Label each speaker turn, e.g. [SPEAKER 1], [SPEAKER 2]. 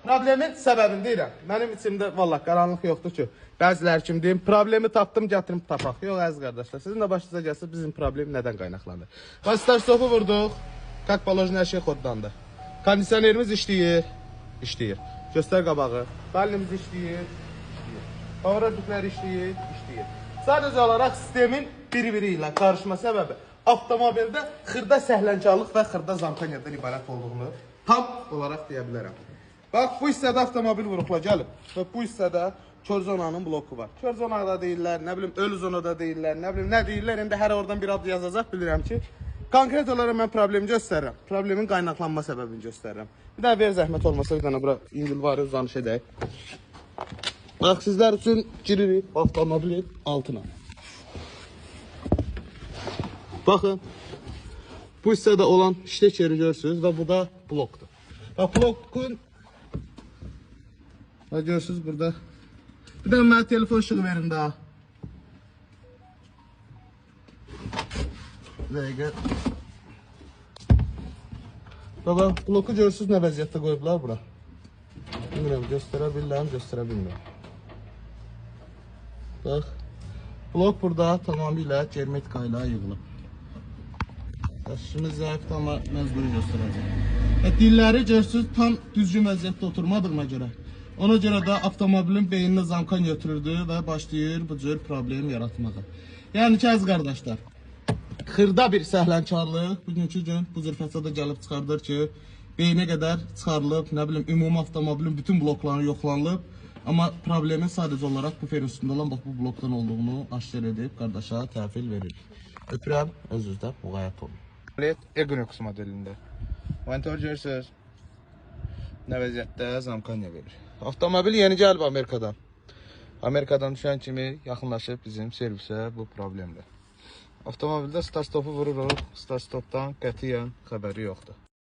[SPEAKER 1] problemin səbəbini deyirəm. Mənim içimdə vallahi qaranlıq yoxdur ki, bəziləri kimi deyim, problemi tapdım, gətirim tapaq. Yox, əziz qardaşlar, sizin də başınıza gəlsə bizim problem nədən qaynaqlanır? Start stopu vurduq, как положено hər şey kodlandı. Kondisionerimiz işləyir. Göstər qabağı. Bəlnimiz işləyir. Pavarotiklər işləyir. Sadəcə olaraq sistemin biri-biri ilə qarışma səbəbi avtomobildə xırda səhlənkarlıq və xırda zamkanyadan ibarət olduğunu tam olaraq deyə bilərəm. Bax, bu hissədə avtomobil vuruqla gəlib və bu hissədə kör zonanın bloku var. Kör zonada deyirlər, nə bilim, ölü zonada deyirlər, nə bilim, nə deyirlər. İndi hər oradan bir ad yazacaq, bilirəm ki, konkret olaraq mən problemi göstərirəm. Problemin qaynaqlanma səbəbini göstərirəm. Bir daha ver zəhmət olmasa, bir dənə bura İngilvari uzanış edək. Bax, sizlər üçün giririk avtomobilin altına. Baxın, bu hissədə olan işlək yeri görürsünüz və bu da blokdur. Bax, blokun görürsünüz burada. Bir də mənə telefon işığı verin daha. Dəqiqə. Baba, bloku görürsünüz nə vəziyyətdə qoyublar bura. Bilmirəm, göstərə bilmirəm. Bax, blok burada tamamilə germetika ilə yığılıb. Daşımız zəifdir, amma məzburi göstərəcək. Dilləri görürsünüz tam düzgün vəziyyətdə oturmadığına görə. Ona görə də avtomobilin beyninə zamkan götürürdü və başlayır bu cür problem yaratmağa. Yəni ki, əziz qardaşlar, xırda bir səhlənkarlıq bugünkü gün bu cür fəsada gəlib çıxardır ki, beyinə qədər çıxarılıb, nə bilim, ümumi avtomobilin bütün blokları yoxlanılıb. Amma problemin sadəcə olaraq bu ferin üstündə olan bu blokdan olduğunu aşkar edib qardaşa təhvil verir. Öpürəm, özünüzdə müğayət olun. Equinox modelində. Monitör görürsünüz. Nə vəziyyətdə zamkanya verir. Avtomobil yeni gəlib Amerikadan. Amerikadan düşən kimi yaxınlaşıb bizim servisə bu problemlə. Avtomobildə start stopu vururuq. Start stopdan qətiyyən xəbəri yoxdur.